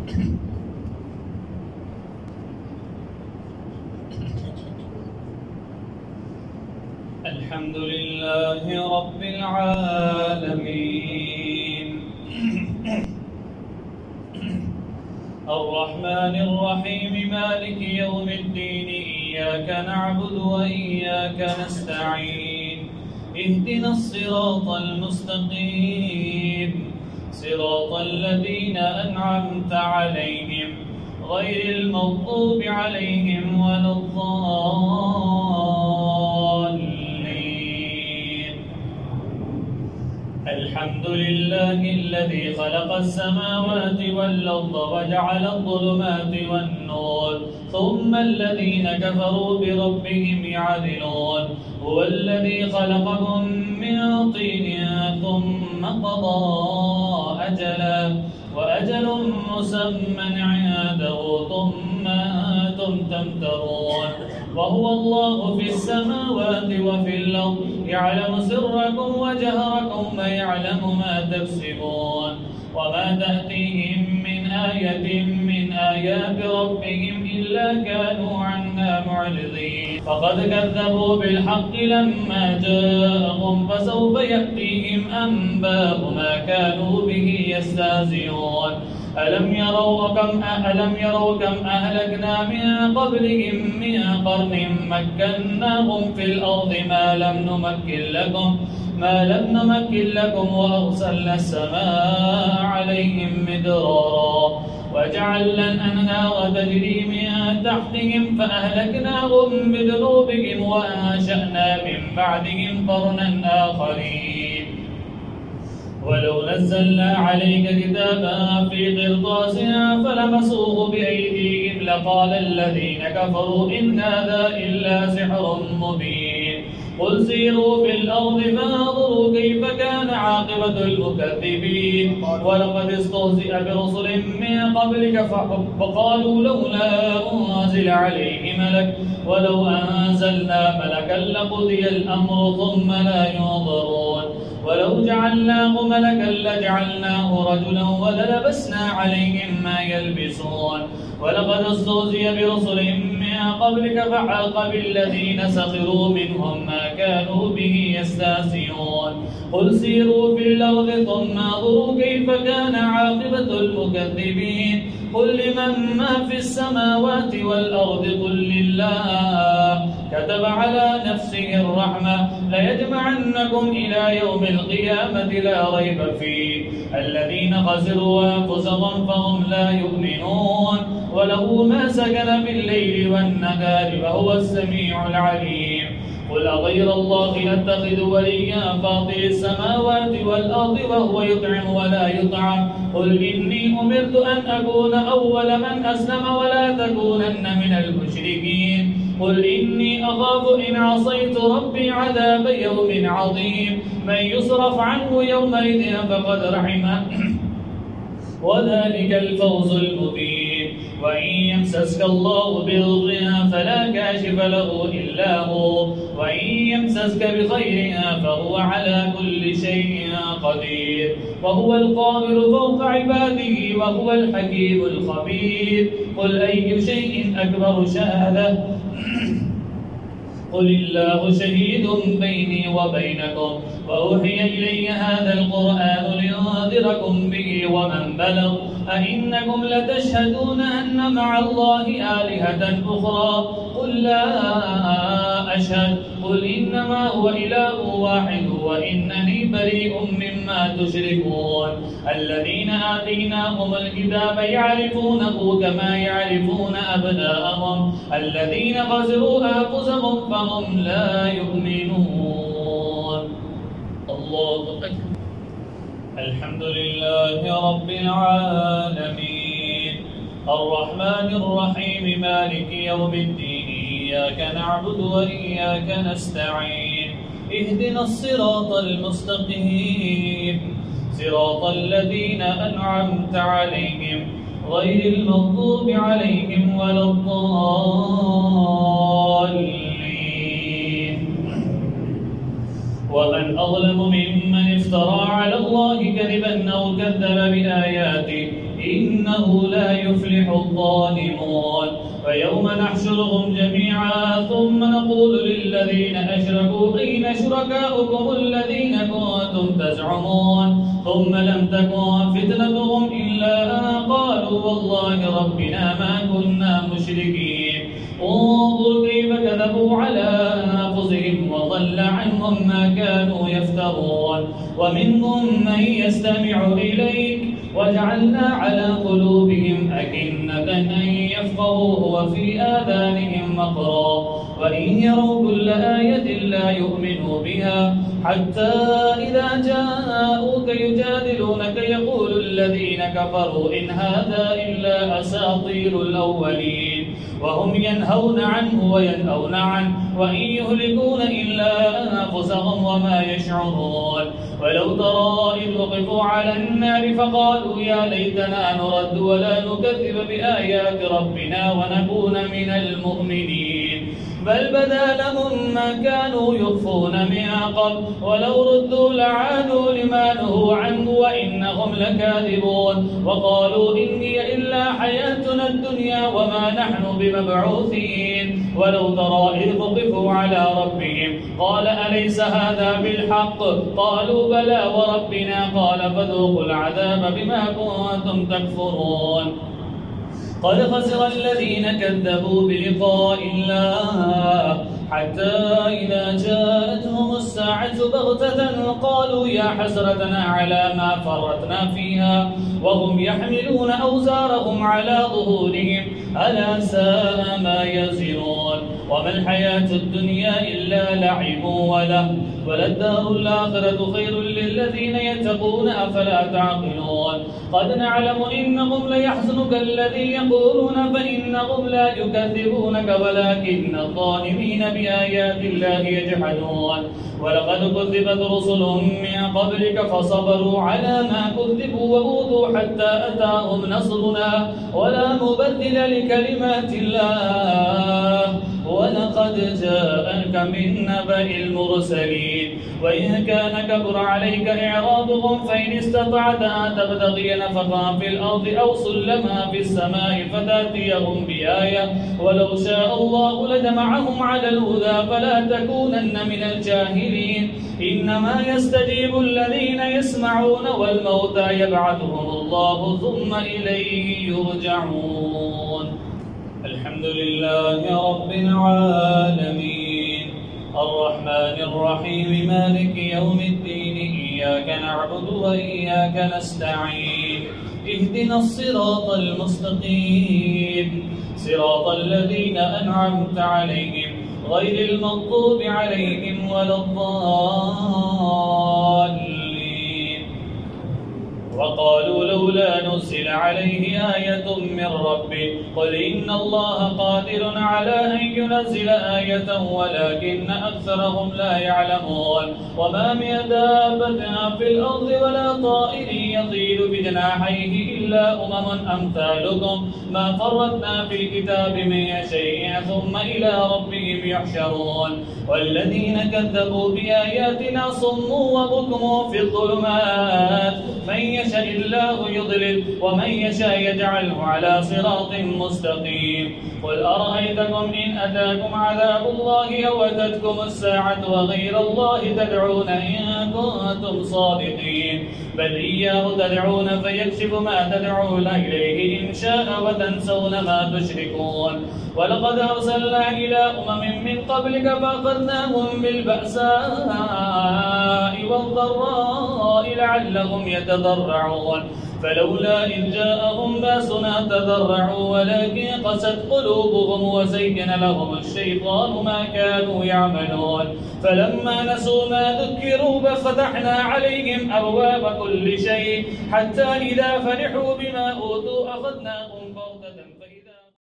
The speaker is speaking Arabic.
الحمد لله رب العالمين الرحمن الرحيم مالك يوم الدين إياك نعبد وإياك نستعين اهدنا الصراط المستقيم صراط الذين أنعمت عليهم غير المغضوب عليهم ولا الضالين. الحمد لله الذي خلق السماوات والأرض وجعل الظلمات والنور ثم الذين كفروا بربهم يعدلون. هو الذي خلقكم من طين ثم قضى أجلا وأجل مسمى عنده ثم أنتم تمترون. وهو الله في السماوات وفي الأرض يعلم سركم وجهركم ويعلم ما تكسبون. وما تأتيهم من آية من آيات ربهم إلا كانوا عنها معرضين. فقد كذبوا بالحق لما جاءهم فسوف يأتيهم أنباء ما كانوا به يستهزئون. ألم يروا كم أهلكنا من قبلهم من قرن مكناهم في الأرض ما لم نمكن لكم وأرسلنا السماء عليهم مدرارا وجعلنا الأنهار تجري من تحتهم فأهلكناهم بذنوبهم وأنشأنا من بعدهم قرنا آخرين. ولو نزلنا عليك كتابا في قرطاس فلمسوه بأيديهم لقال الذين كفروا إن هذا إلا سحر مبين. قل سيروا في الأرض فانظروا كيف كان عاقبة المكذبين. ولقد استهزئ برسل من قبلك فقالوا لولا أنزل عليه ملك ولو أنزلنا ملكا لقضي الأمر ثم لا ينظرون. ولو جعلناه ملكا لجعلناه رجلا وللبسنا عليهم ما يلبسون. ولقد استهزئ برسل من قبلك فحاق بالذين سخروا منهم ما كانوا به يستهزئون. قل سيروا في الأرض ثم انظروا كيف كان عاقبة المكذبين. قل لمن ما في السماوات والأرض قل لله كتب على نفسه الرحمة ليجمعنكم إلى يوم القيامة لا ريب فيه. الذين خسروا أنفسهم فهم لا يؤمنون. وله ما سكن بالليل والنهار وهو السميع العليم. قل أغير الله أتخذ وليا فاطر السماوات والأرض وهو يطعم ولا يطعم. قل إني أمرت أن أكون أول من أسلم ولا تكونن من المشركين. قل إني أخاف إن عصيت ربي عذاب يوم عظيم. من يصرف عنه يومئذ فقد رحمه وذلك الفوز المبين. وإن يمسسك الله بضر فلا كاشف له إلا هو وإن يمسسك بخير فهو على كل شيء قدير. وهو القاهر فوق عباده وهو الحكيم الخبير. قل أي شيء أكبر شهادة قل الله شهيد بيني وبينكم وأوحي إلي هذا القرآن لينذركم به ومن بلغ. أئنكم لتشهدون أن مع الله آلهة أخرى قل لا أشهد. قل إنما هو إله واحد وإنني بريء مما تشركون. الذين آتيناهم الكتاب يعرفونه كما يعرفون أبناءهم. الذين خسروا أنفسهم فهم لا يؤمنون. الله أكبر. الحمد لله رب العالمين الرحمن الرحيم مالك يوم الدين إياك نعبد وإياك نستعين اهدنا الصراط المستقيم صراط الذين أنعمت عليهم غير المغضوب عليهم ولا الضالين. ومن أظلم ممن افترى على الله كذبا أو كذب بآياته إنه لا يفلح الظالمون. ويوم نحشرهم جميعا ثم نقول للذين أشركوا أين شركاؤكم الذين كنتم تزعمون ثم لم تكن فتنتهم إلا أن قالوا والله ربنا ما كنا مشركين. انظر كيف كذبوا على أنفسهم وضل عنهم ما كانوا يفترون. ومنهم من يستمع إليك وجعلنا على قلوبهم أكنة أن يفقهوه وفي آذانهم وقرا وإن يروا كل آية لا يؤمنوا بها حتى إذا جاءوك يجادلونك يقول الذين كفروا إن هذا إلا أساطير الأولين وهم ينهون عنه وينأون عنه وإن يهلكون إلا أنفسهم وما يشعرون. ولو ترى إذ وقفوا على النار فقالوا يا ليتنا نرد ولا نكذب بآيات ربنا ونكون من المؤمنين بل بدا لهم ما كانوا يخفون من قبل ولو ردوا لعادوا لما نهوا عنه وإنهم لكاذبون. وقالوا إن هي إلا حياتنا الدنيا وما نحن بمبعوثين. ولو ترى إذ وقفوا على ربهم قال أليس هذا بالحق قالوا بلى وربنا قال فذوقوا العذاب بما كنتم تكفرون. قد خسر الذين كذبوا بلقاء الله حتى إذا جاءتهم الساعة بغتة قالوا يا حسرتنا على ما فرطنا فيها وهم يحملون أوزارهم على ظهورهم ألا ساء ما يزرون. وما الحياة الدنيا إلا لعب وله وللدار الآخرة خير للذين يتقون أفلا تعقلون. قد نعلم إنهم ليحزنك الذي يقولون فإنهم لا يكذبونك ولكن الظالمين بآيات الله يجحدون. ولقد كذبت رسل من قبلك فصبروا على ما كذبوا وأوذوا حتى أتاهم نصرنا ولا مبدل لكلمات الله ولقد جاءك من نبأ المرسلين. وإن كان كبر عليك إعراضهم فإن استطعت أن تبتغي نفقا في الأرض أو سلما في السماء فتأتيهم بآية ولو شاء الله لجمعهم على الهدى فلا تكونن من الجاهلين. إنما يستجيب الذين يسمعون والموتى يبعثهم الله ثم إليه يرجعون. الحمد لله رب العالمين الرحمن الرحيم مالك يوم الدين إياك نعبد وإياك نستعين اهدنا الصراط المستقيم صراط الذين أنعمت عليهم غير المغضوب عليهم ولا الضالين. وقالوا لولا نزل عليه آية من ربه قل إن الله قادر على أن ينزل آية ولكن أكثرهم لا يعلمون. وما من دابة في الأرض ولا طائر يطير بجناحيه إلا أمثالكم ما فرطنا في الكتاب من شيء ثم إلى ربهم يحشرون. والذين كذبوا بآياتنا صم وبكم في الظلمات من يشاء الله يضلل ومن يشاء يجعله على صراط مستقيم. قل أرأيتكم إن أتاكم عذاب الله أو أتتكم الساعة وغير الله تدعون إن كنتم صادقين بل إياه تدعون فيكشف ما تدعون إليه إن شاء وتنسون ما تشركون. ولقد أرسلنا إلى أمم من قبلك فأخذناهم بالبأساء والضراء لعلهم يتضرعون فلولا إن جاءهم باسنا تضرعوا ولكن قست قلوبهم وزين لهم الشيطان ما كانوا يعملون. فلما نسوا ما ذكروا ففتحنا عليهم أبواب كل شيء حتى إذا فرحوا بما أوتوا أخذناهم